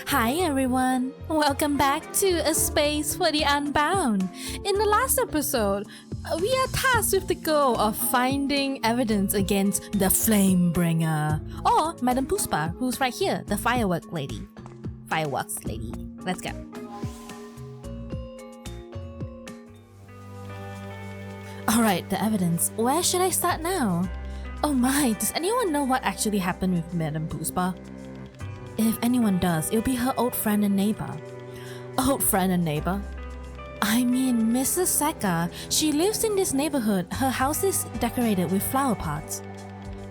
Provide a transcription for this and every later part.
Hi everyone! Welcome back to A Space for the Unbound. In the last episode, we are tasked with the goal of finding evidence against the Flamebringer, or Madame Puspa, who's right here, the fireworks lady. Let's go. Alright, the evidence. Where should I start now? Oh my, does anyone know what actually happened with Madame Puspa? If anyone does, it'll be her old friend and neighbor. Old friend and neighbor? I mean, Mrs. Seka. She lives in this neighborhood. Her house is decorated with flower pots.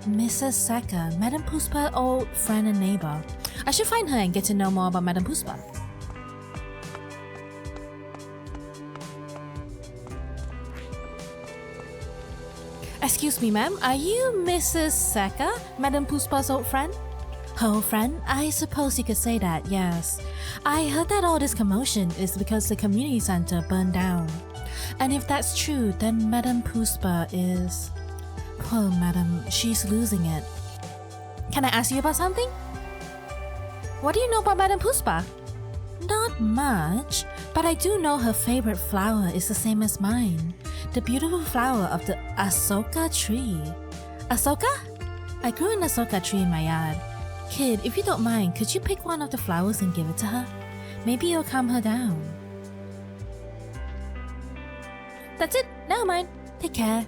Mrs. Seka, Madame Puspa's old friend and neighbor. I should find her and get to know more about Madame Puspa. Excuse me, ma'am. Are you Mrs. Seka, Madame Puspa's old friend? Her old friend? I suppose you could say that, yes. I heard that all this commotion is because the community center burned down. And if that's true, then Madame Puspa is... Poor Madame, she's losing it. Can I ask you about something? What do you know about Madame Puspa? Not much, but I do know her favorite flower is the same as mine. The beautiful flower of the Asoka tree. Asoka? I grew an Asoka tree in my yard. Kid, if you don't mind, could you pick one of the flowers and give it to her? Maybe it'll calm her down. That's it, never mind. Take care.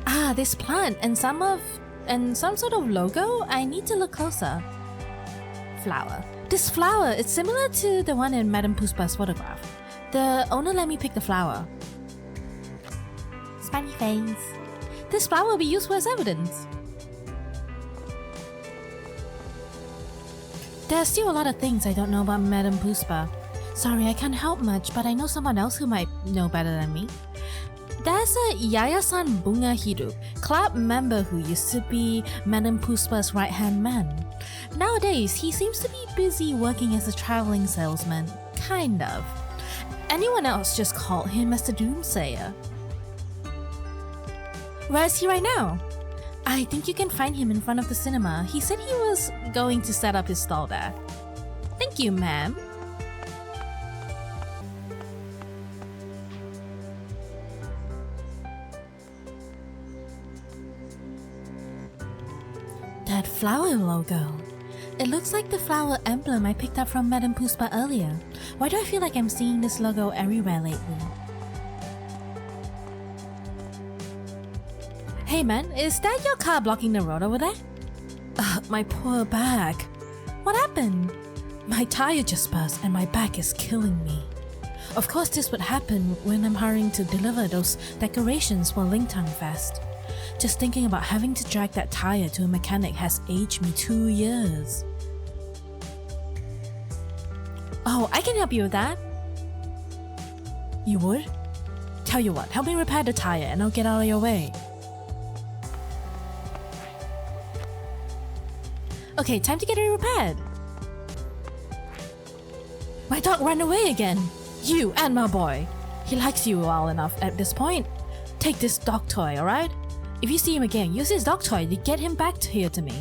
Ah, this plant and some sort of logo? I need to look closer. Flower. This flower is similar to the one in Madame Puspa's photograph. The owner let me pick the flower. Smiley face. This flower will be useful as evidence. There's still a lot of things I don't know about Madame Puspa. Sorry, I can't help much, but I know someone else who might know better than me. There's a Yayasan Bunga Hidup, club member who used to be Madame Puspa's right-hand man. Nowadays, he seems to be busy working as a traveling salesman. Kind of. Anyone else just called him as the Doomsayer. Where is he right now? I think you can find him in front of the cinema. He said he was going to set up his stall there. Thank you, ma'am. That flower logo. It looks like the flower emblem I picked up from Madame Puspa earlier. Why do I feel like I'm seeing this logo everywhere lately? Hey man, is that your car blocking the road over there? My poor back. What happened? My tire just burst and my back is killing me. Of course this would happen when I'm hurrying to deliver those decorations for Lingtang Fest. Just thinking about having to drag that tire to a mechanic has aged me 2 years. Oh, I can help you with that. You would? Tell you what, help me repair the tire and I'll get out of your way. Okay, time to get it repaired. My dog ran away again. You and my boy. He likes you well enough at this point. Take this dog toy, alright? If you see him again, use his dog toy to get him back here to me.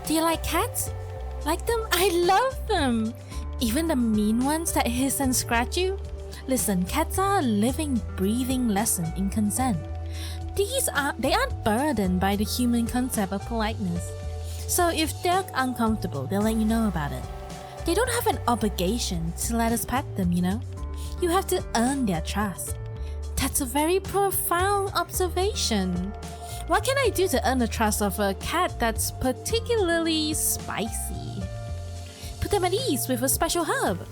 Do you like cats? Like them? I love them! Even the mean ones that hiss and scratch you? Listen, cats are a living, breathing lesson in consent. They aren't burdened by the human concept of politeness. So if they're uncomfortable, they'll let you know about it. They don't have an obligation to let us pet them, you know? You have to earn their trust. That's a very profound observation. What can I do to earn the trust of a cat that's particularly spicy? Put them at ease with a special herb.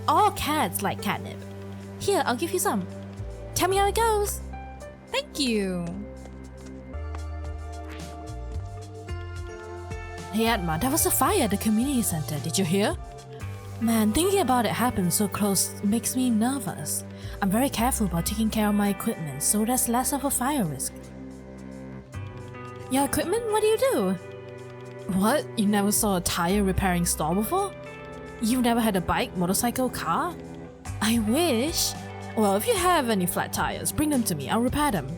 All cats like catnip. Here, I'll give you some. Tell me how it goes. Thank you. Hey Atma, there was a fire at the community center. Did you hear? Man, thinking about it happened so close makes me nervous. I'm very careful about taking care of my equipment so there's less of a fire risk. Your equipment? What do you do? What? You never saw a tire repairing stall before? You've never had a bike, motorcycle, car? I wish. Well, if you have any flat tires, bring them to me. I'll repair them.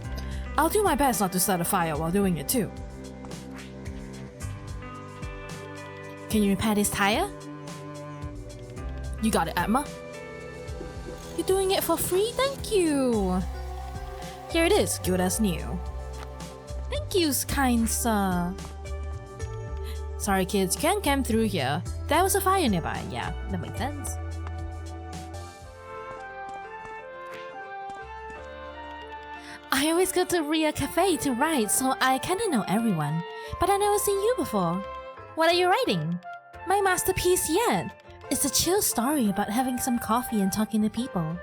I'll do my best not to start a fire while doing it too. Can you repair this tire? You got it, Emma. You're doing it for free? Thank you. Here it is, good as new. Thank you, kind sir. Sorry kids, you can't come through here. There was a fire nearby. Yeah, that makes sense. I always go to Ria Cafe to write, so I kinda know everyone. But I've never seen you before. What are you writing? My masterpiece yet. It's a chill story about having some coffee and talking to people.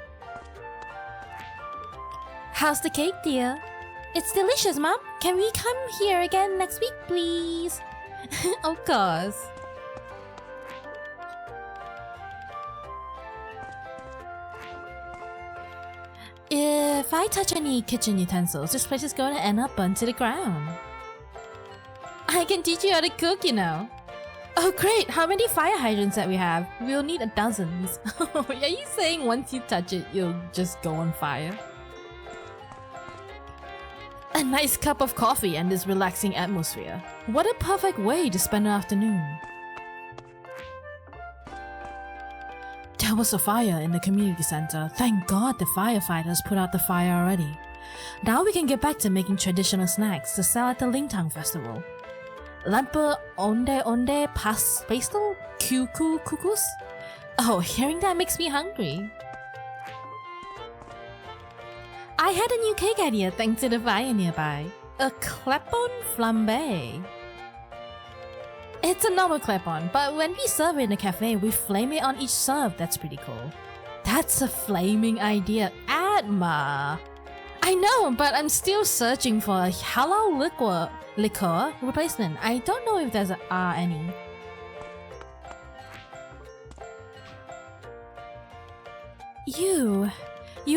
How's the cake, dear? It's delicious, Mom. Can we come here again next week, please? Of course. If I touch any kitchen utensils, this place is going to end up burnt to the ground. I can teach you how to cook, you know. Oh great, how many fire hydrants that we have? We'll need dozens. Are you saying once you touch it, you'll just go on fire? A nice cup of coffee and this relaxing atmosphere. What a perfect way to spend an afternoon. There was a fire in the community center. Thank God the firefighters put out the fire already. Now we can get back to making traditional snacks to sell at the Lingtang festival. Lampe onde pastel kukus? Oh, hearing that makes me hungry. I had a new cake idea thanks to the fire nearby. A clepon flambe. It's a normal clepon, but when we serve it in a cafe, we flame it on each serve. That's pretty cool. That's a flaming idea, Atma. I know, but I'm still searching for a halal liquor replacement. I don't know if there's any. You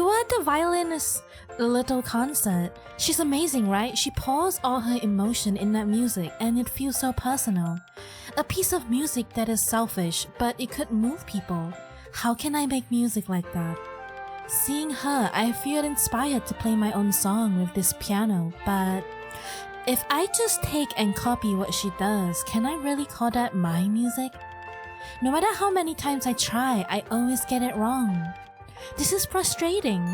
were at the violinist's little concert. She's amazing, right? She pours all her emotion in that music and it feels so personal. A piece of music that is selfish, but it could move people. How can I make music like that? Seeing her, I feel inspired to play my own song with this piano, but if I just take and copy what she does, can I really call that my music? No matter how many times I try, I always get it wrong. This is frustrating.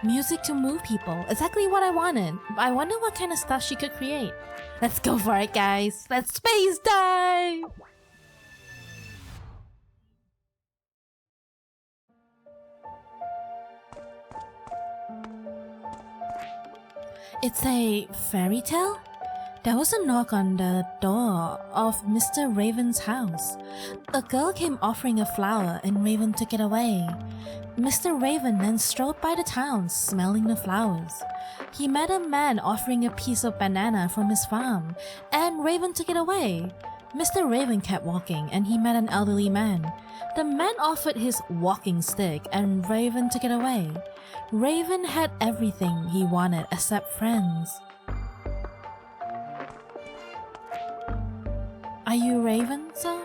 Music to move people. Exactly what I wanted. I wonder what kind of stuff she could create. Let's go for it, guys. Let's space dive! It's a fairy tale? There was a knock on the door of Mr. Raven's house. A girl came offering a flower and Raven took it away. Mr. Raven then strolled by the town, smelling the flowers. He met a man offering a piece of banana from his farm, and Raven took it away. Mr. Raven kept walking and he met an elderly man. The man offered his walking stick and Raven took it away. Raven had everything he wanted except friends. Are you Raven, sir?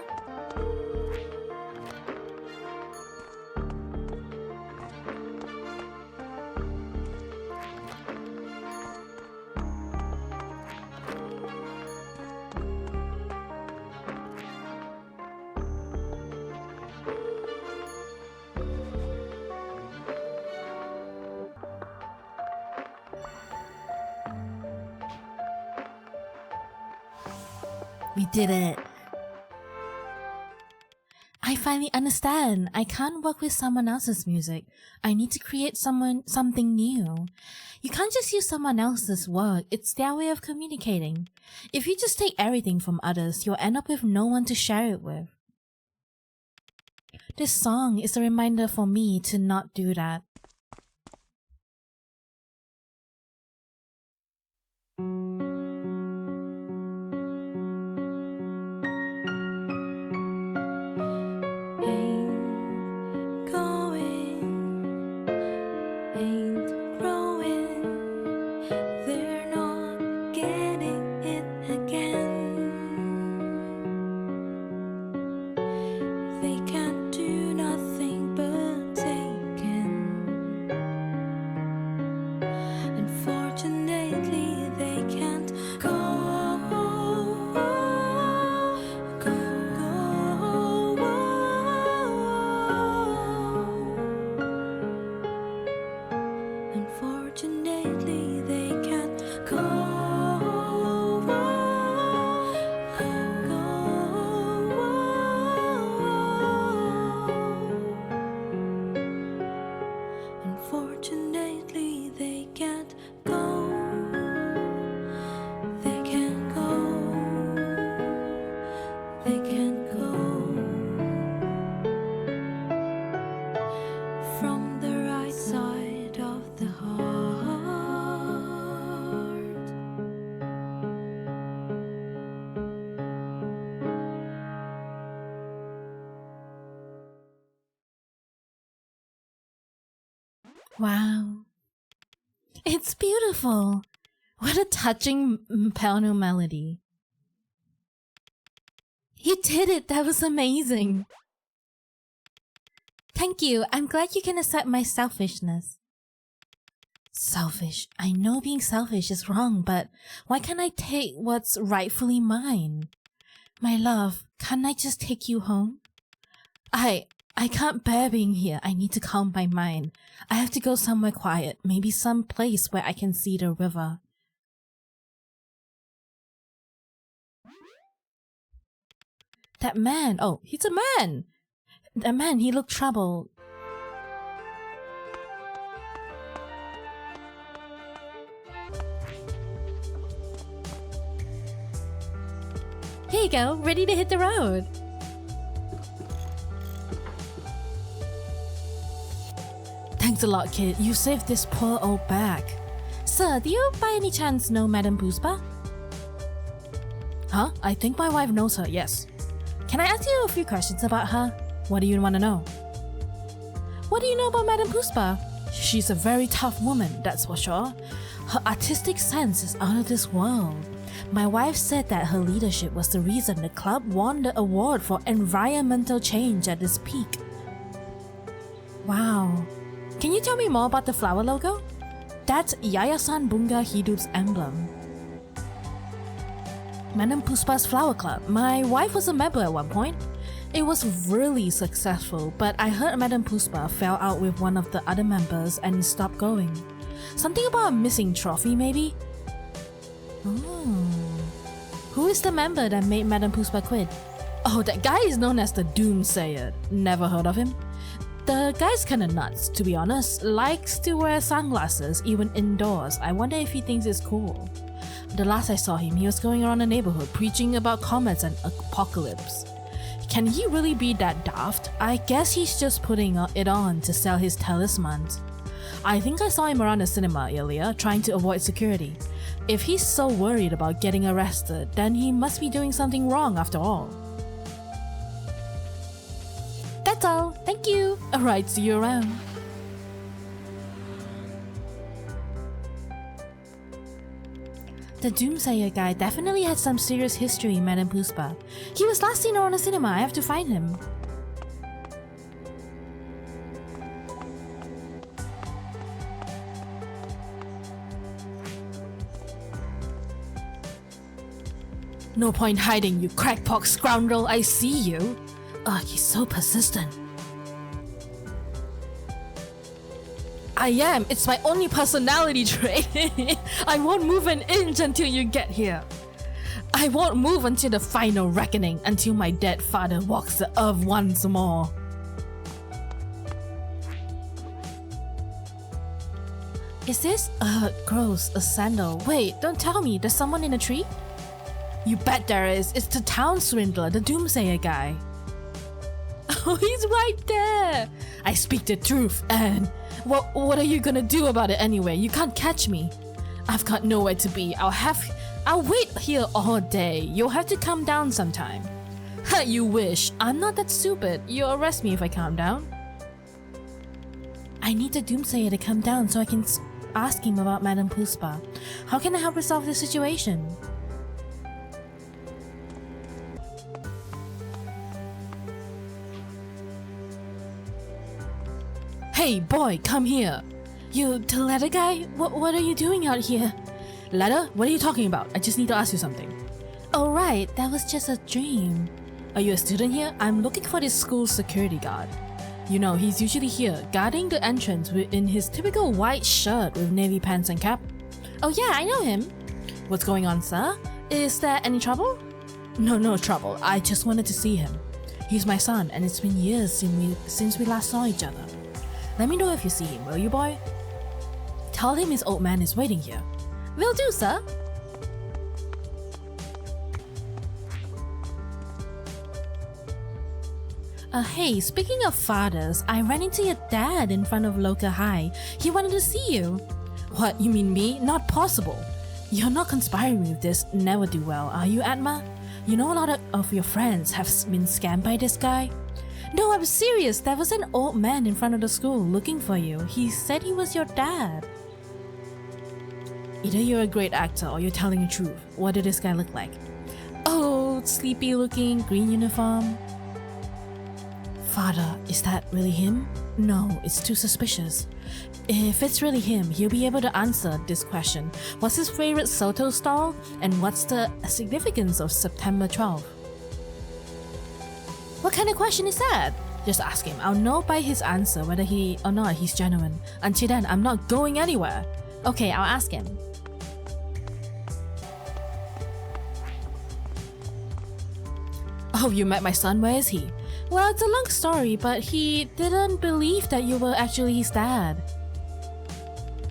We did it. I finally understand. I can't work with someone else's music. I need to create something new. You can't just use someone else's work. It's their way of communicating. If you just take everything from others, you'll end up with no one to share it with. This song is a reminder for me to not do that. They can't do nothing but Wow. It's beautiful. What a touching piano melody. You did it! That was amazing! Thank you. I'm glad you can accept my selfishness. Selfish. I know being selfish is wrong, but why can't I take what's rightfully mine? My love, can't I just take you home? I can't bear being here. I need to calm my mind. I have to go somewhere quiet, maybe some place where I can see the river. That man! Oh, he's a man! That man, he looked troubled. Here you go, ready to hit the road. Thanks a lot, kid. You saved this poor old bag. Sir, do you by any chance know Madame Puspa? Huh? I think my wife knows her, yes. Can I ask you a few questions about her? What do you want to know? What do you know about Madame Puspa? She's a very tough woman, that's for sure. Her artistic sense is out of this world. My wife said that her leadership was the reason the club won the award for environmental change at its peak. Wow. Can you tell me more about the flower logo? That's Yayasan Bunga Hidup's emblem. Madame Puspa's Flower Club. My wife was a member at one point. It was really successful, but I heard Madame Puspa fell out with one of the other members and stopped going. Something about a missing trophy, maybe? Oh. Who is the member that made Madame Puspa quit? Oh, that guy is known as the Doomsayer. Never heard of him? The guy's kinda nuts, to be honest. Likes to wear sunglasses, even indoors. I wonder if he thinks it's cool. The last I saw him, he was going around the neighborhood preaching about comets and apocalypse. Can he really be that daft? I guess he's just putting it on to sell his talismans. I think I saw him around the cinema earlier, trying to avoid security. If he's so worried about getting arrested, then he must be doing something wrong after all. That's all, thank you. Alright, see you around. The Doomsayer guy definitely had some serious history in Madame Puspa. He was last seen around the cinema, I have to find him. No point hiding, you crackpot scoundrel, I see you. Ugh, he's so persistent. I am, it's my only personality trait. I won't move an inch until you get here. I won't move until the final reckoning, until my dead father walks the earth once more. Is this, gross, a sandal? Wait, don't tell me, there's someone in a tree? You bet there is, it's the town swindler, the Doomsayer guy. Oh, he's right there! I speak the truth, and what are you gonna do about it anyway? You can't catch me. I've got nowhere to be. I'll wait here all day. You'll have to calm down sometime. Ha, you wish. I'm not that stupid. You'll arrest me if I calm down. I need the Doomsayer to come down so I can ask him about Madame Puspa. How can I help resolve the situation? Hey boy, come here. You, the letter guy? What are you doing out here? Letter? What are you talking about? I just need to ask you something. Oh right, that was just a dream. Are you a student here? I'm looking for this school's security guard. You know, he's usually here, guarding the entrance in his typical white shirt with navy pants and cap. Oh yeah, I know him. What's going on, sir? Is there any trouble? No trouble. I just wanted to see him. He's my son, and it's been years since we last saw each other. Let me know if you see him, will you, boy? Tell him his old man is waiting here. Will do, sir. Hey, speaking of fathers, I ran into your dad in front of Loka High. He wanted to see you. What, you mean me? Not possible. You're not conspiring with this never do well, are you, Atma? You know a lot of your friends have been scammed by this guy? No, I'm serious. There was an old man in front of the school looking for you. He said he was your dad. Either you're a great actor or you're telling the truth. What did this guy look like? Oh, sleepy looking, green uniform. Father, is that really him? No, it's too suspicious. If it's really him, he'll be able to answer this question. What's his favorite Soto stall? And what's the significance of September 12th? What kind of question is that? Just ask him. I'll know by his answer whether he or not he's genuine. Until then, I'm not going anywhere. Okay, I'll ask him. Oh, you met my son? Where is he? Well, it's a long story, but he didn't believe that you were actually his dad.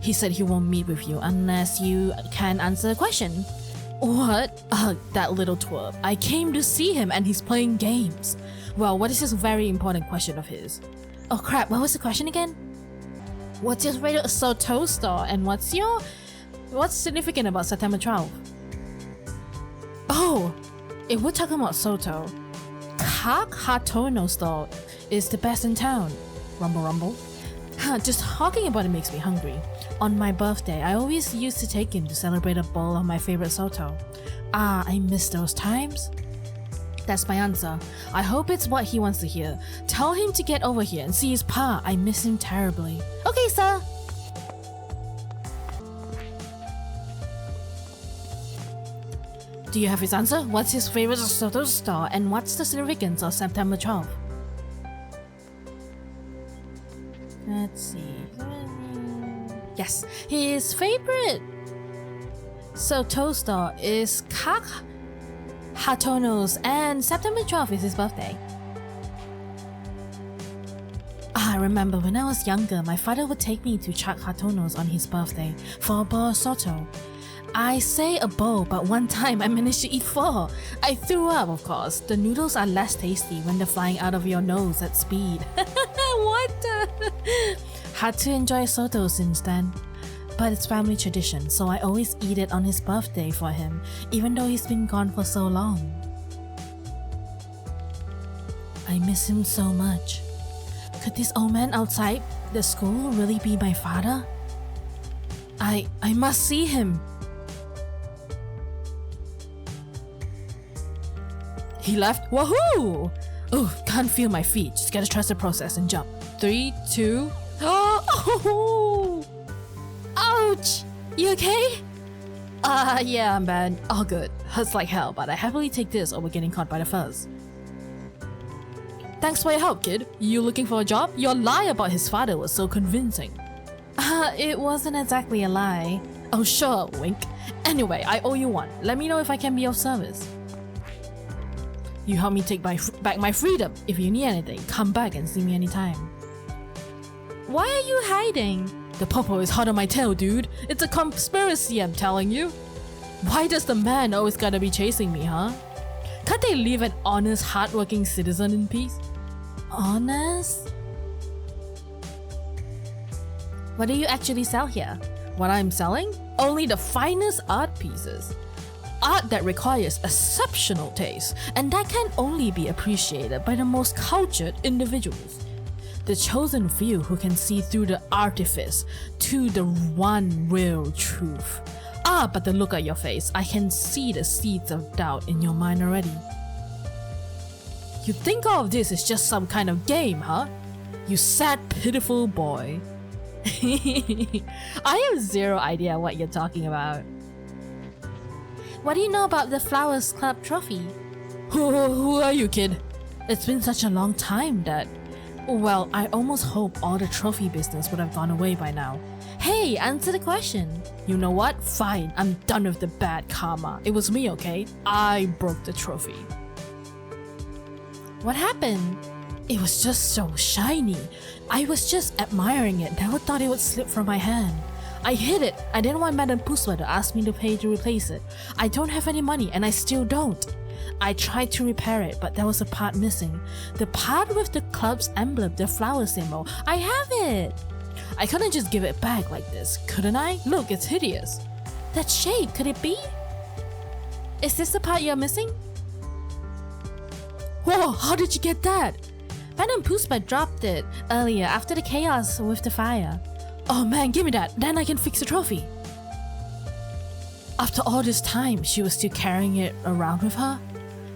He said he won't meet with you unless you can answer the question. What? That little twerp. I came to see him and he's playing games. Well, what is this very important question of his? Oh crap, what was the question again? What's your favorite Soto store and what's significant about September 12th? Oh, if we're talking about Soto, Kak Hatono store is the best in town. Rumble rumble. Just talking about it makes me hungry. On my birthday, I always used to take him to celebrate a bowl of my favorite Soto. Ah, I miss those times. That's my answer. I hope it's what he wants to hear. Tell him to get over here and see his pa. I miss him terribly. Okay, sir. Do you have his answer? What's his favorite Soto store and what's the significance of September 12th? Let's see. Yes, his favorite Soto store is Kak Hatono's and September 12th is his birthday. I remember when I was younger, my father would take me to Kak Hatono's on his birthday for a bowl of Soto. I say a bowl, but one time I managed to eat 4. I threw up, of course. The noodles are less tasty when they're flying out of your nose at speed. What the? Had to enjoy Soto since then. But it's family tradition, so I always eat it on his birthday for him, even though he's been gone for so long. I miss him so much. Could this old man outside the school really be my father? I must see him. He left? Woohoo! Oh, can't feel my feet. Just gotta trust the process and jump. 3, 2... Oh! Ouch! You okay? Yeah, I'm bad. All good. Hurts like hell, but I happily take this over getting caught by the fuzz. Thanks for your help, kid. You looking for a job? Your lie about his father was so convincing. It wasn't exactly a lie. Oh, sure, wink. Anyway, I owe you one. Let me know if I can be of service. You help me take back my freedom. If you need anything, come back and see me anytime. Why are you hiding? The popo is hot on my tail, dude. It's a conspiracy, I'm telling you. Why does the man always gotta be chasing me, huh? Can't they leave an honest, hardworking citizen in peace? Honest? What do you actually sell here? What I'm selling? Only the finest art pieces. Art that requires exceptional taste, and that can only be appreciated by the most cultured individuals. The chosen few who can see through the artifice to the one real truth. But the look at your face, I can see the seeds of doubt in your mind already. You think all of this is just some kind of game, huh? You sad, pitiful boy. I have zero idea what you're talking about. What do you know about the Flowers Club trophy? Who are you, kid? It's been such a long time that... Well, I almost hope all the trophy business would have gone away by now. Hey, answer the question. You know what? Fine, I'm done with the bad karma. It was me, okay? I broke the trophy. What happened? It was just so shiny. I was just admiring it. Never thought it would slip from my hand. I hid it. I didn't want Madame Puswa to ask me to pay to replace it. I don't have any money and I still don't. I tried to repair it, but there was a part missing. The part with the club's emblem, the flower symbol. I have it! I couldn't just give it back like this, couldn't I? Look, it's hideous. That shape, could it be? Is this the part you're missing? Whoa, how did you get that? Madame Puspa dropped it earlier after the chaos with the fire. Oh man, give me that, then I can fix the trophy. After all this time, she was still carrying it around with her?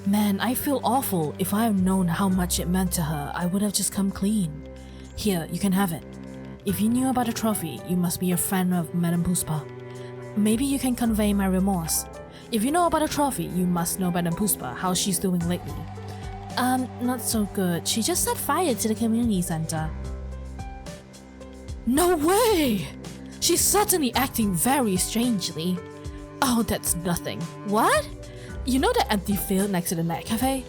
Man, I feel awful. If I had known how much it meant to her, I would have just come clean. Here, you can have it. If you knew about the trophy, you must be a fan of Madame Puspa. Maybe you can convey my remorse. If you know about the trophy, you must know Madame Puspa, how she's doing lately. Not so good. She just set fire to the community center. No way! She's certainly acting very strangely. Oh, that's nothing. What? You know that empty field next to the net cafe?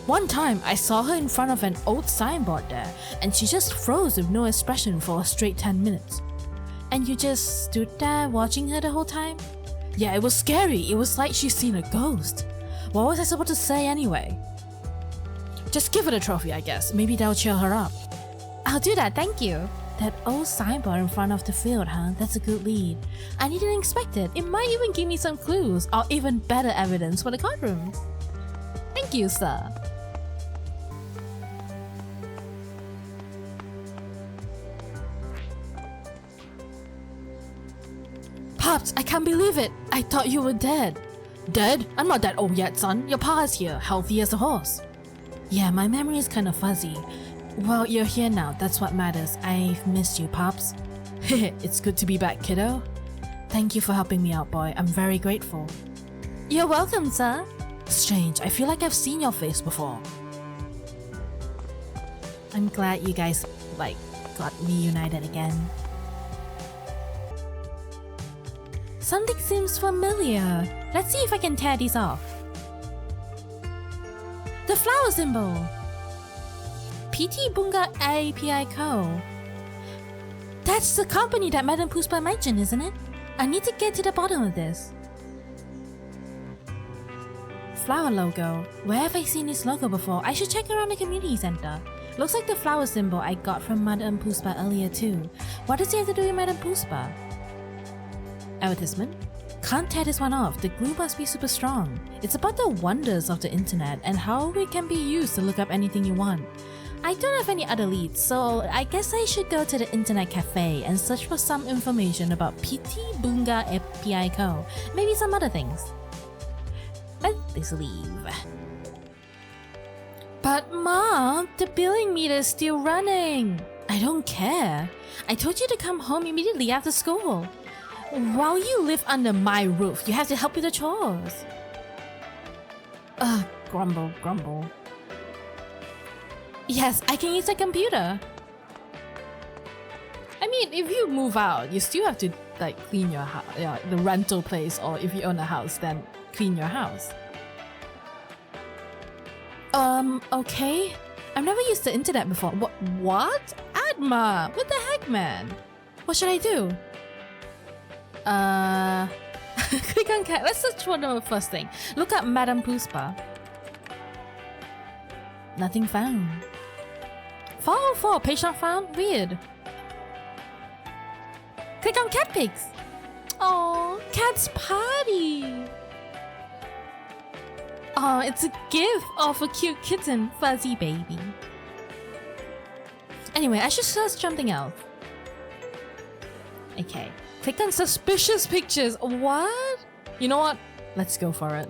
One time, I saw her in front of an old signboard there, and she just froze with no expression for a straight 10 minutes. And you just stood there watching her the whole time? Yeah, it was scary. It was like she's seen a ghost. What was I supposed to say anyway? Just give her the trophy, I guess. Maybe that'll cheer her up. I'll do that, thank you. That old signboard in front of the field, huh? That's a good lead. I didn't expect it. It might even give me some clues or even better evidence for the courtroom. Thank you, sir. Pops, I can't believe it. I thought you were dead. Dead? I'm not that old yet, son. Your pa is here, healthy as a horse. Yeah, my memory is kind of fuzzy. Well, you're here now, that's what matters. I've missed you, Pops. It's good to be back, kiddo. Thank you for helping me out, boy. I'm very grateful. You're welcome, sir. Strange, I feel like I've seen your face before. I'm glad you guys, got reunited again. Something seems familiar. Let's see if I can tear these off. The flower symbol. PT Bunga API Co. That's the company that Madame Puspa mentioned, isn't it? I need to get to the bottom of this. Flower logo. Where have I seen this logo before? I should check around the community center. Looks like the flower symbol I got from Madame Puspa earlier too. What does it have to do with Madame Puspa? Advertisement? Can't tear this one off. The glue must be super strong. It's about the wonders of the internet and how it can be used to look up anything you want. I don't have any other leads, so I guess I should go to the internet cafe and search for some information about PT Bunga API Co. Maybe some other things. Let's leave. But Mom, the billing meter is still running. I don't care. I told you to come home immediately after school. While you live under my roof, you have to help with the chores. Grumble, grumble. Yes, I can use the computer. I mean, if you move out, you still have to clean your house, the rental place, or if you own a house, then clean your house. Okay. I've never used the internet before. What? Adma! What the heck, man? What should I do? Click on cat. Let's search for the first thing. Look up Madame Puspa. Nothing found. 404, page not found? Weird. Click on cat pics. Oh, cat's party. Oh, it's a gift of a cute kitten, fuzzy baby. Anyway, I should search something else. Okay. Click on suspicious pictures. What? You know what? Let's go for it.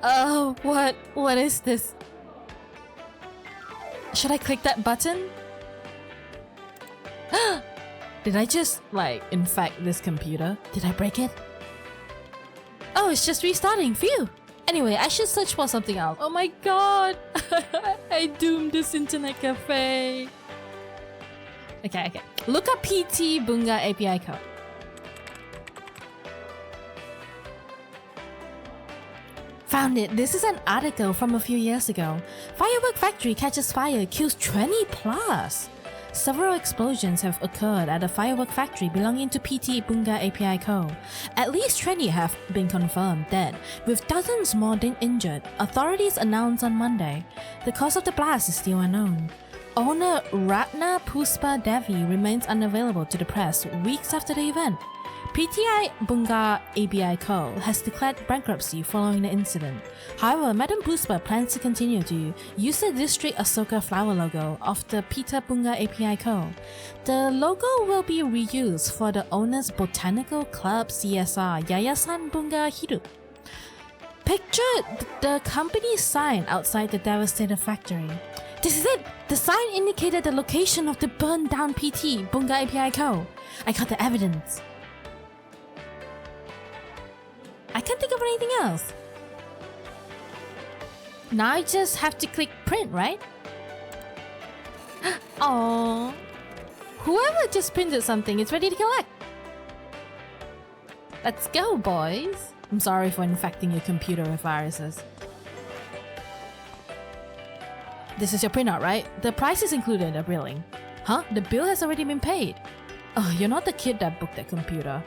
Oh, what is this? Should I click that button? Did I just, infect this computer? Did I break it? Oh, it's just restarting. Phew! Anyway, I should search for something else. Oh my god! I doomed this internet cafe. Okay. Look up PT Bunga API Co. Found it. This is an article from a few years ago. Firework factory catches fire, kills 20 plus. Several explosions have occurred at a firework factory belonging to PT Bunga API Co. At least 20 have been confirmed dead, with dozens more injured, authorities announced on Monday. The cause of the blast is still unknown. Owner Ratna Puspa Devi remains unavailable to the press weeks after the event. PTI Bunga ABI Co. has declared bankruptcy following the incident. However, Madam Puspa plans to continue to use the District Asoka flower logo of the PT Bunga API Co. The logo will be reused for the owner's Botanical Club CSR Yayasan Bunga Hiru. Picture the company's sign outside the devastated factory. This is it! The sign indicated the location of the burned down PT Bunga API Co. I got the evidence. I can't think of anything else. Now I just have to click print, right? Oh, whoever just printed something is ready to collect. Let's go, boys. I'm sorry for infecting your computer with viruses. This is your printout, right? The price is included in the billing. Huh? The bill has already been paid. Oh, you're not the kid that booked that computer.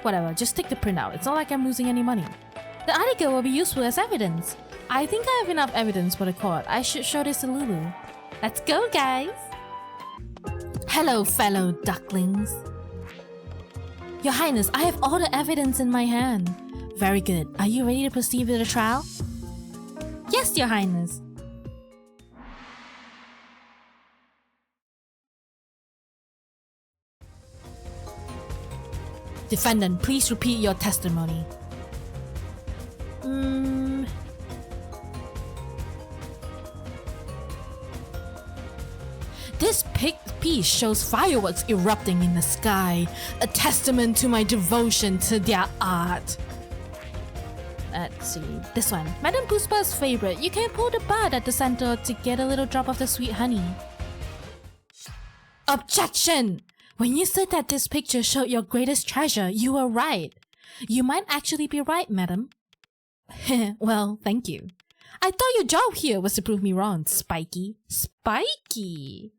Whatever, just take the printout. It's not like I'm losing any money. The article will be useful as evidence. I think I have enough evidence for the court. I should show this to Lulu. Let's go, guys! Hello, fellow ducklings. Your Highness, I have all the evidence in my hand. Very good. Are you ready to proceed with the trial? Yes, Your Highness. Defendant, please repeat your testimony. This piece shows fireworks erupting in the sky, a testament to my devotion to their art. Let's see, this one. Madam Puspa's favorite. You can pull the bud at the center to get a little drop of the sweet honey. Objection! When you said that this picture showed your greatest treasure, you were right. You might actually be right, madam. Well, thank you. I thought your job here was to prove me wrong, Spiky. Spiky!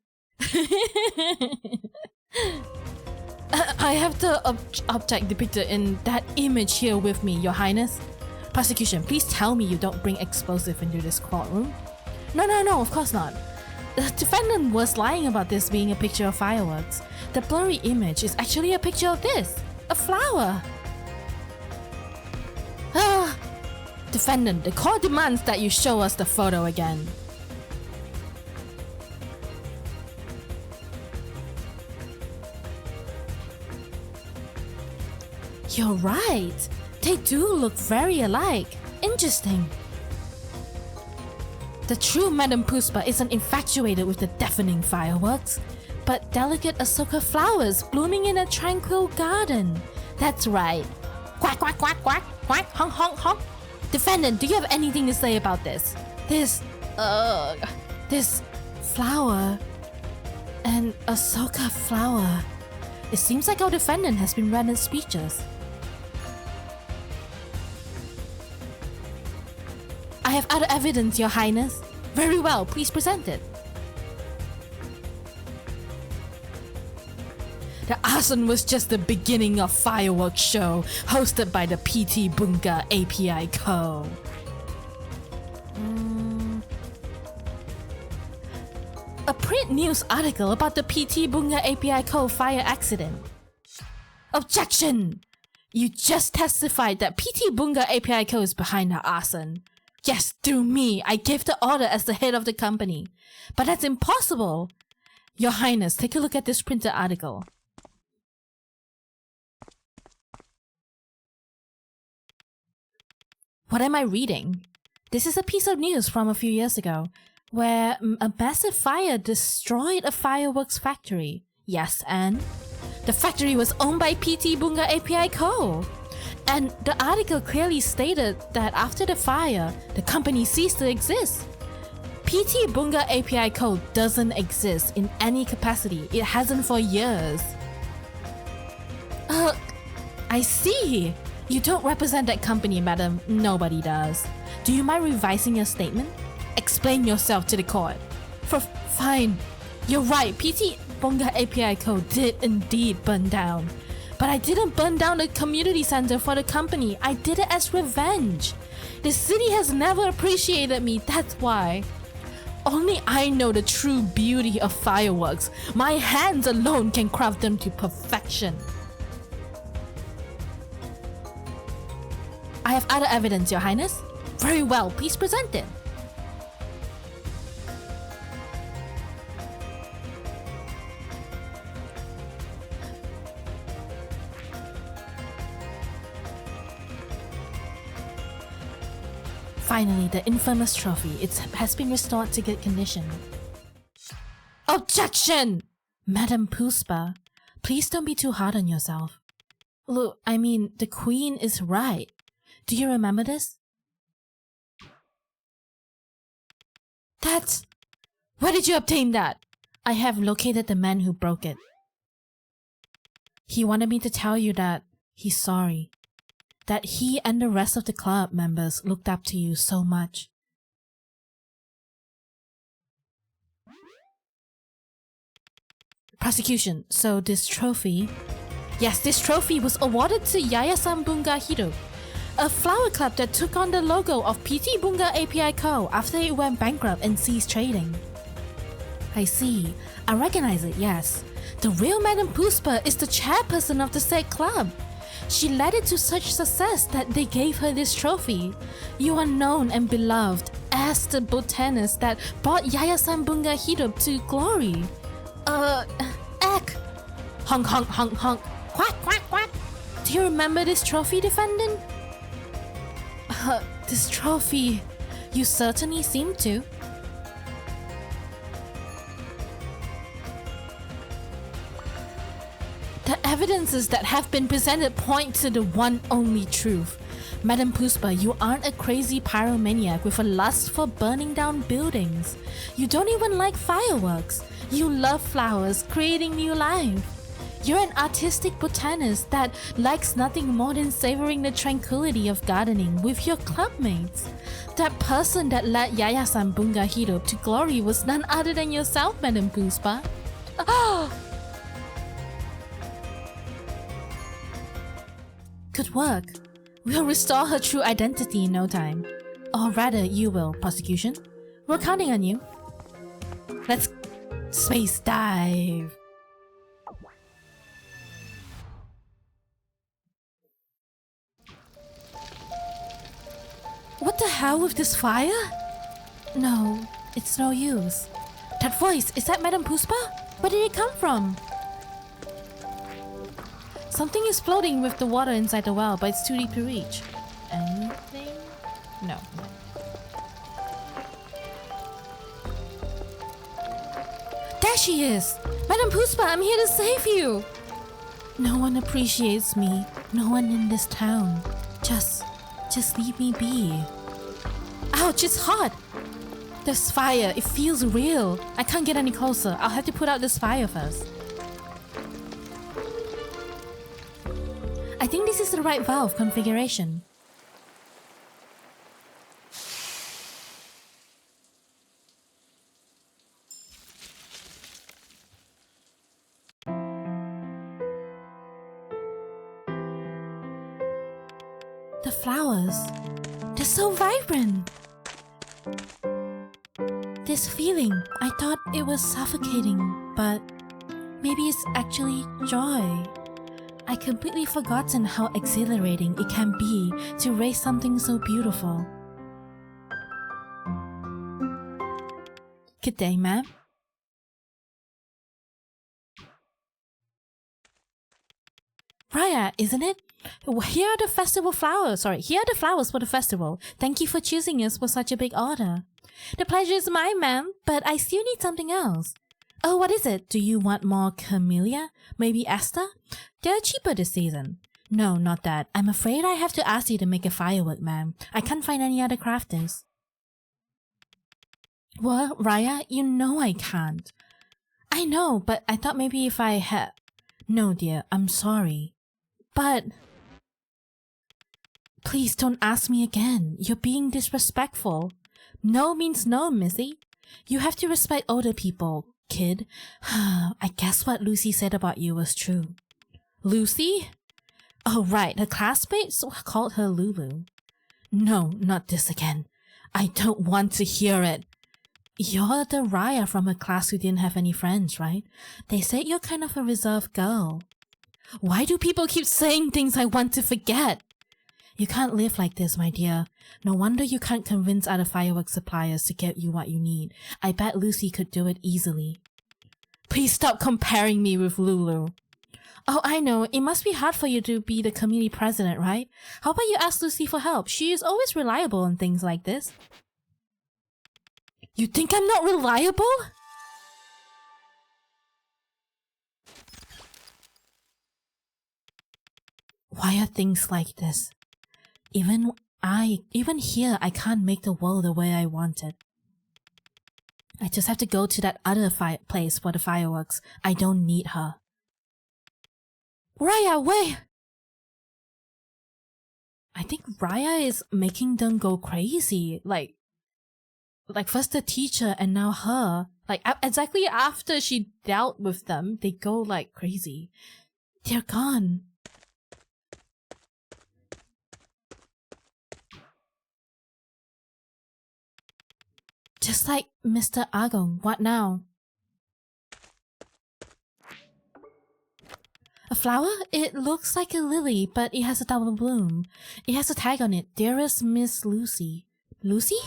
I have the object depicted in that image here with me, Your Highness. Prosecution, please tell me you don't bring explosive into this courtroom. No, of course not. The defendant was lying about this being a picture of fireworks. The blurry image is actually a picture of this, a flower. Defendant, the court demands that you show us the photo again. You're right. They do look very alike. Interesting. The true Madam Puspa isn't infatuated with the deafening fireworks, but delicate Asoka flowers blooming in a tranquil garden. That's right. Quack, quack, quack, quack, quack, honk, honk, honk. Defendant, do you have anything to say about this? This flower, an Asoka flower. It seems like our defendant has been rendered speechless. I have other evidence, Your Highness. Very well, please present it. The arson was just the beginning of fireworks show hosted by the PT Bunga API Co. A print news article about the PT Bunga API Co. fire accident. Objection! You just testified that PT Bunga API Co. is behind the arson. Yes, through me, I gave the order as the head of the company. But that's impossible! Your Highness, take a look at this printed article. What am I reading? This is a piece of news from a few years ago, where a massive fire destroyed a fireworks factory. Yes, and? The factory was owned by PT Bunga API Co. And the article clearly stated that after the fire, the company ceased to exist. PT Bunga API Co. doesn't exist in any capacity. It hasn't for years. I see. You don't represent that company, madam. Nobody does. Do you mind revising your statement? Explain yourself to the court. Fine. You're right. PT Bunga API Co. did indeed burn down. But I didn't burn down the community center for the company. I did it as revenge. The city has never appreciated me, that's why. Only I know the true beauty of fireworks. My hands alone can craft them to perfection. I have other evidence, Your Highness. Very well, please present it. Finally, the infamous trophy. It has been restored to good condition. Objection! Madam Puspa, please don't be too hard on yourself. Look, I mean, the Queen is right. Do you remember this? That's... Where did you obtain that? I have located the man who broke it. He wanted me to tell you that he's sorry. That he and the rest of the club members looked up to you so much. Prosecution. So this trophy... Yes, this trophy was awarded to Yayasan Bunga Hirup, a flower club that took on the logo of PT Bunga API Co. after it went bankrupt and ceased trading. I see. I recognize it, yes. The real Madam Puspa is the chairperson of the said club. She led it to such success that they gave her this trophy. You are known and beloved as the botanist that brought Yayasan Bunga Hirup to glory. Ek! Honk honk honk honk. Quack quack quack. Do you remember this trophy, defendant? This trophy. You certainly seem to. The evidences that have been presented point to the one only truth. Madam Puspa, you aren't a crazy pyromaniac with a lust for burning down buildings. You don't even like fireworks. You love flowers, creating new life. You're an artistic botanist that likes nothing more than savoring the tranquility of gardening with your clubmates. That person that led Yayasan Bunga Hirup to glory was none other than yourself, Madam Puspa. Good work. We'll restore her true identity in no time. Or rather, you will, prosecution. We're counting on you. Let's space dive. What the hell with this fire? No, it's no use. That voice, is that Madam Puspa? Where did it come from? Something is floating with the water inside the well, but it's too deep to reach. Anything? No. There she is! Madam Puspa, I'm here to save you! No one appreciates me. No one in this town. Just leave me be. Ouch, it's hot! There's fire. It feels real. I can't get any closer. I'll have to put out this fire first. I think this is the right valve configuration. The flowers, they're so vibrant. This feeling, I thought it was suffocating, but maybe it's actually joy. I completely forgotten how exhilarating it can be to raise something so beautiful. Good day, ma'am. Raya, isn't it? Here are the festival flowers. Here are the flowers for the festival. Thank you for choosing us for such a big order. The pleasure is mine, ma'am, but I still need something else. Oh, what is it? Do you want more camellia? Maybe Esther? They're cheaper this season. No, not that. I'm afraid I have to ask you to make a firework, ma'am. I can't find any other crafters. Well, Raya, you know I can't. I know, but I thought maybe if I had... No, dear, I'm sorry. But... Please don't ask me again. You're being disrespectful. No means no, Missy. You have to respect older people, kid. I guess what Lucy said about you was true. Lucy? Oh, right. Her classmates called her Lulu. No, not this again. I don't want to hear it. You're the Raya from her class who didn't have any friends, right? They said you're kind of a reserved girl. Why do people keep saying things I want to forget? You can't live like this, my dear. No wonder you can't convince other fireworks suppliers to get you what you need. I bet Lucy could do it easily. Please stop comparing me with Lulu. Oh, I know. It must be hard for you to be the community president, right? How about you ask Lucy for help? She is always reliable on things like this. You think I'm not reliable? Why are things like this? Even here, I can't make the world the way I want it. I just have to go to that other place for the fireworks. I don't need her. Raya, wait! I think Raya is making them go crazy. Like first the teacher and now her. Like, exactly after she dealt with them, they go like crazy. They're gone. Just like Mr. Agong, what now? A flower? It looks like a lily, but it has a double bloom. It has a tag on it, Dearest Miss Lucy. Lucy?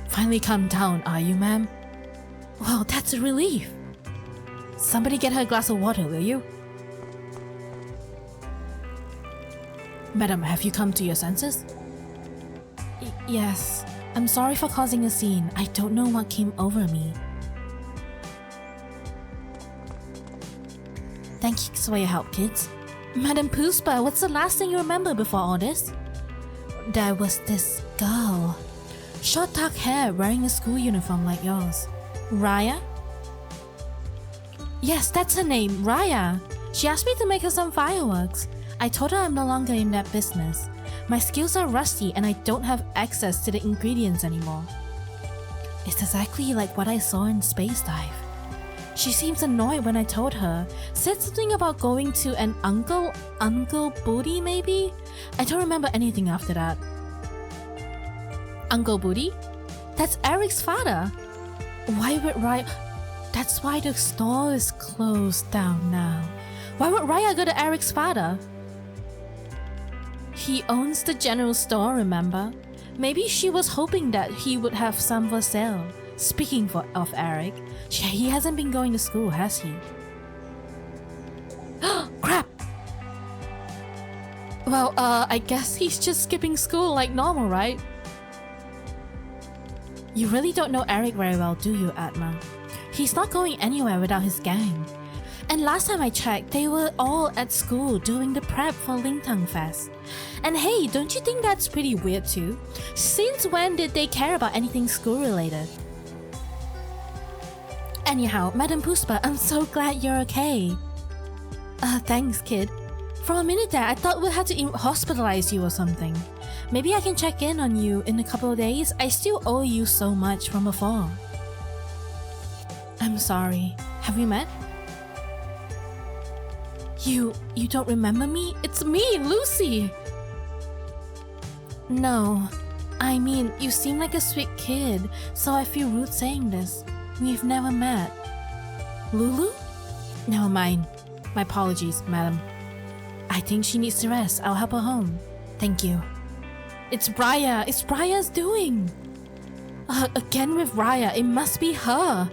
Finally calmed down, are you, ma'am? Well, that's a relief. Somebody get her a glass of water, will you? Madam, have you come to your senses? Yes. I'm sorry for causing a scene. I don't know what came over me. Thanks for your help, kids. Madam Puspa, what's the last thing you remember before all this? There was this girl. Short dark hair, wearing a school uniform like yours. Raya? Yes, that's her name, Raya. She asked me to make her some fireworks. I told her I'm no longer in that business. My skills are rusty and I don't have access to the ingredients anymore. It's exactly like what I saw in Space Dive. She seems annoyed when I told her. Said something about going to an Uncle Booty maybe? I don't remember anything after that. Uncle Booty? That's Eric's father. Why would Raya... That's why the store is closed down now. Why would Raya go to Eric's father? He owns the general store, remember? Maybe she was hoping that he would have some for sale. Speaking of Eric, he hasn't been going to school, has he? Crap! Well, I guess he's just skipping school like normal, right? You really don't know Eric very well, do you, Atma? He's not going anywhere without his gang. And last time I checked, they were all at school doing the prep for Lingtang Fest. And hey, don't you think that's pretty weird too? Since when did they care about anything school related? Anyhow, Madam Puspa, I'm so glad you're okay. Thanks, kid. For a minute there, I thought we had to hospitalize you or something. Maybe I can check in on you in a couple of days. I still owe you so much from afar. I'm sorry. Have we met? You don't remember me? It's me, Lucy! No. I mean, you seem like a sweet kid, so I feel rude saying this. We've never met. Lulu? Never mind. My apologies, madam. I think she needs to rest. I'll help her home. Thank you. It's Raya! It's Raya's doing! Again with Raya, it must be her!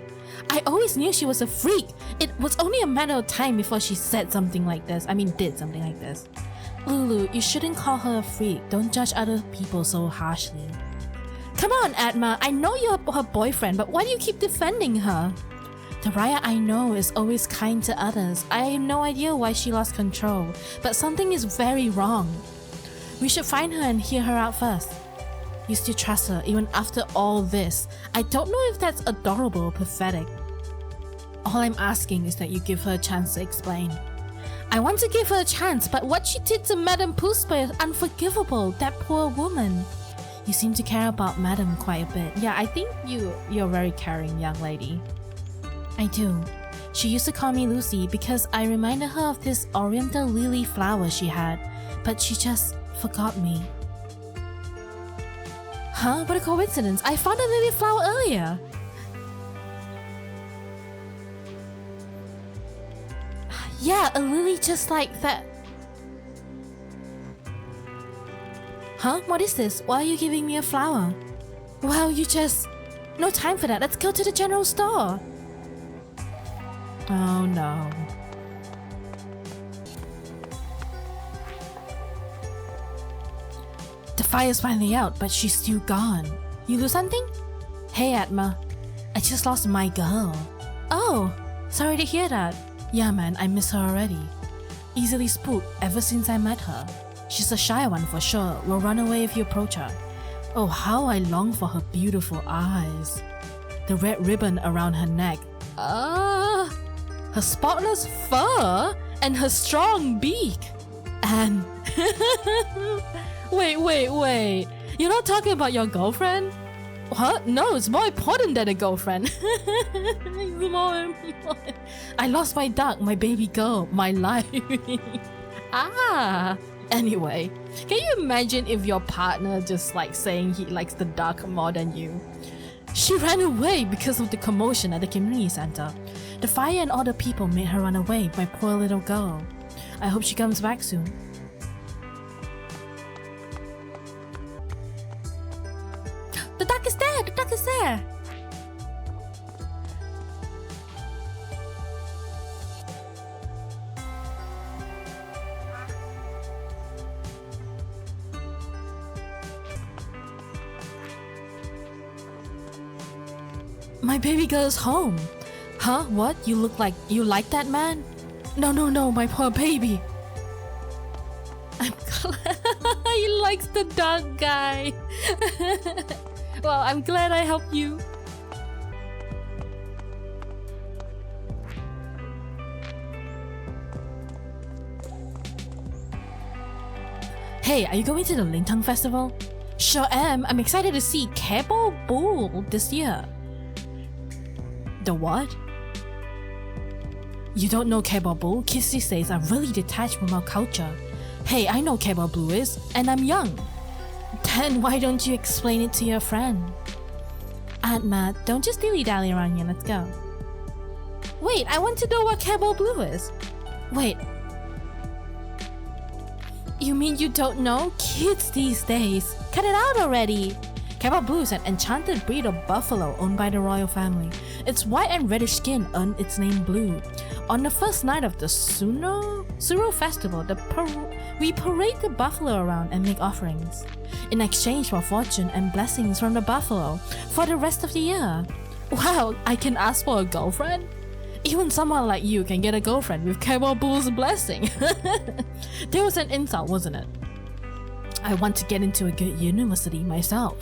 I always knew she was a freak! It was only a matter of time before she said something like this. Did something like this. Lulu, you shouldn't call her a freak. Don't judge other people so harshly. Come on, Atma. I know you're her boyfriend, but why do you keep defending her? The Raya I know is always kind to others. I have no idea why she lost control, but something is very wrong. We should find her and hear her out first. You still trust her even after all this. I don't know if that's adorable or pathetic. All I'm asking is that you give her a chance to explain. I want to give her a chance, but what she did to Madame Puspa is unforgivable. That poor woman. You seem to care about Madame quite a bit. Yeah, I think you're a very caring young lady. I do. She used to call me Lucy because I reminded her of this oriental lily flower she had, but she just forgot me. Huh? What a coincidence. I found a lily flower earlier. Yeah, a lily just like that. Huh? What is this? Why are you giving me a flower? Well, you just... No time for that. Let's go to the general store. Oh no. The fire's finally out, but she's still gone. You lose something? Hey, Atma. I just lost my girl. Oh, sorry to hear that. Yeah, man, I miss her already. Easily spooked ever since I met her. She's a shy one for sure. Will run away if you approach her. Oh, how I long for her beautiful eyes. The red ribbon around her neck. Her spotless fur and her strong beak. And... Wait. You're not talking about your girlfriend? What? No, it's more important than a girlfriend. It's more important. I lost my duck, my baby girl, my life. Anyway, can you imagine if your partner just like saying he likes the duck more than you? She ran away because of the commotion at the community center. The fire and all the people made her run away, my poor little girl. I hope she comes back soon. The duck is there! The duck is there! My baby girl is home. Huh? What? You look like you like that man? No, my poor baby. I'm glad he likes the duck guy. Well, I'm glad I helped you. Hey, are you going to the Lintang Festival? Sure am. I'm excited to see Kebo Bull this year. The what? You don't know Kebo Bull? Kids these days are really detached from our culture. Hey, I know Kebo Blue is, and I'm young. Then why don't you explain it to your friend? Aunt Matt, don't just dilly-dally around here, let's go. Wait, I want to know what Kebo Blue is. Wait. You mean you don't know? Kids these days. Cut it out already. Kebo Blue is an enchanted breed of buffalo owned by the royal family. Its white and reddish skin earned its name Blue. On the first night of the Suro festival, we parade the buffalo around and make offerings. In exchange for fortune and blessings from the buffalo for the rest of the year. Wow, I can ask for a girlfriend? Even someone like you can get a girlfriend with Kebo Bull's blessing. There was an insult, wasn't it? I want to get into a good university myself.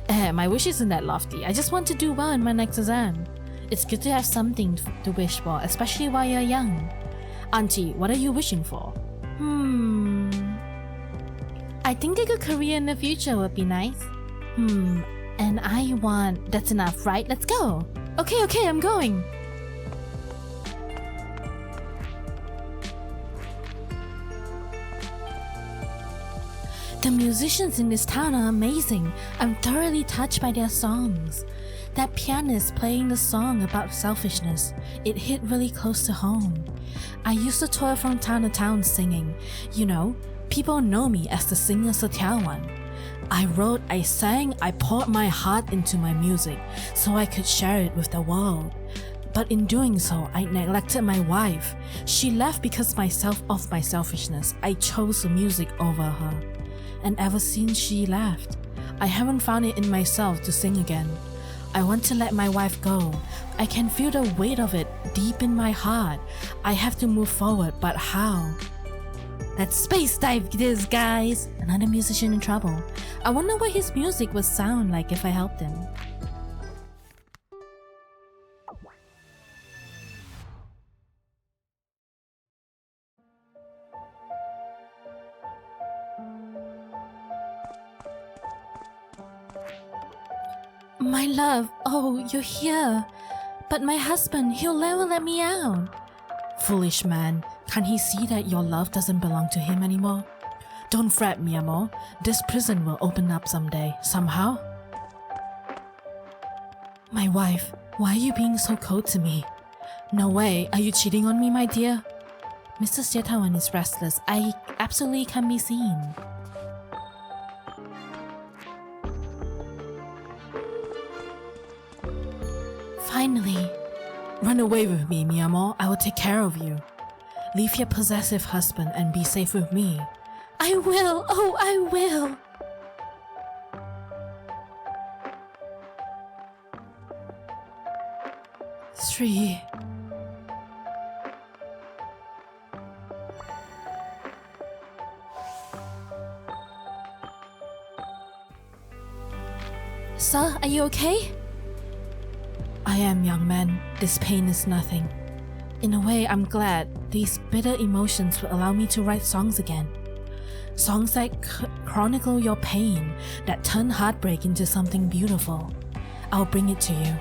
My wish isn't that lofty. I just want to do well in my next exam. It's good to have something to wish for, especially while you're young. Auntie, what are you wishing for? I think a good career in the future would be nice. And I want... That's enough, right? Let's go! Okay, I'm going! The musicians in this town are amazing. I'm thoroughly touched by their songs. That pianist playing the song about selfishness, it hit really close to home. I used to tour from town to town singing. You know, people know me as the singer Satyawan. I wrote, I sang, I poured my heart into my music so I could share it with the world. But in doing so, I neglected my wife. She left because of my selfishness. I chose the music over her. And ever since she left, I haven't found it in myself to sing again. I want to let my wife go. I can feel the weight of it deep in my heart. I have to move forward, but how? Let's space dive this, guys! Another musician in trouble. I wonder what his music would sound like if I helped him. My love, oh, you're here. But my husband, he'll never let me out. Foolish man, can't he see that your love doesn't belong to him anymore? Don't fret, mi amor. This prison will open up someday, somehow. My wife, why are you being so cold to me? No way, are you cheating on me, my dear? Mr. Sietawan is restless. I absolutely can be seen. Finally. Run away with me, mi amor. I will take care of you. Leave your possessive husband and be safe with me. I will. Oh, I will. Three. Sir, are you okay? I am, young man. This pain is nothing. In a way, I'm glad these bitter emotions will allow me to write songs again. Songs that chronicle your pain, that turn heartbreak into something beautiful. I'll bring it to you.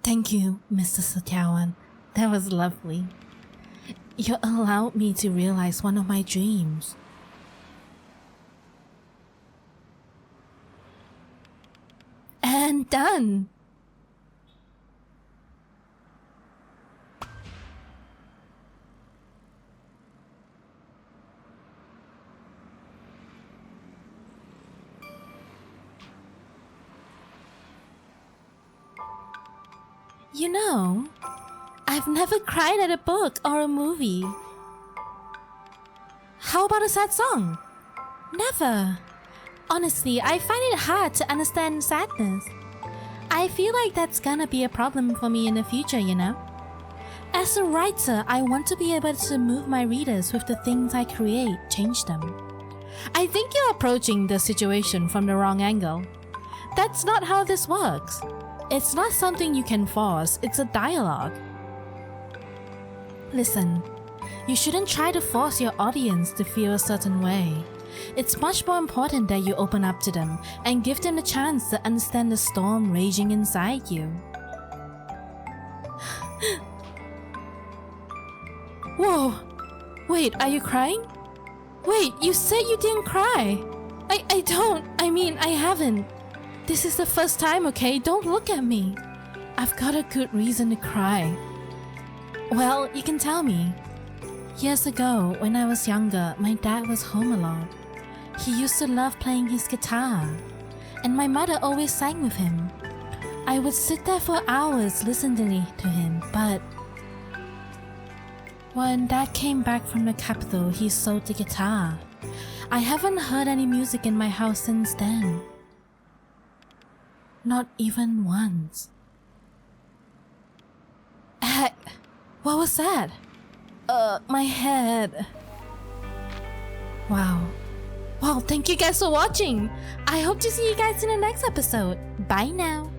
Thank you, Mr. Sietawan. That was lovely. You allowed me to realize one of my dreams. And done! You know, I've never cried at a book or a movie. How about a sad song? Never. Honestly, I find it hard to understand sadness. I feel like that's gonna be a problem for me in the future, you know? As a writer, I want to be able to move my readers with the things I create, change them. I think you're approaching the situation from the wrong angle. That's not how this works. It's not something you can force, it's a dialogue. Listen, you shouldn't try to force your audience to feel a certain way. It's much more important that you open up to them and give them a chance to understand the storm raging inside you. Whoa! Wait, are you crying? Wait, you said you didn't cry. I haven't. This is the first time, okay? Don't look at me. I've got a good reason to cry. Well, you can tell me. Years ago, when I was younger, my dad was home a lot. He used to love playing his guitar, and my mother always sang with him. I would sit there for hours listening to him, but when Dad came back from the capital, he sold the guitar. I haven't heard any music in my house since then. Not even once. Heck, what was that? My head. Wow. Well, thank you guys for watching. I hope to see you guys in the next episode. Bye now.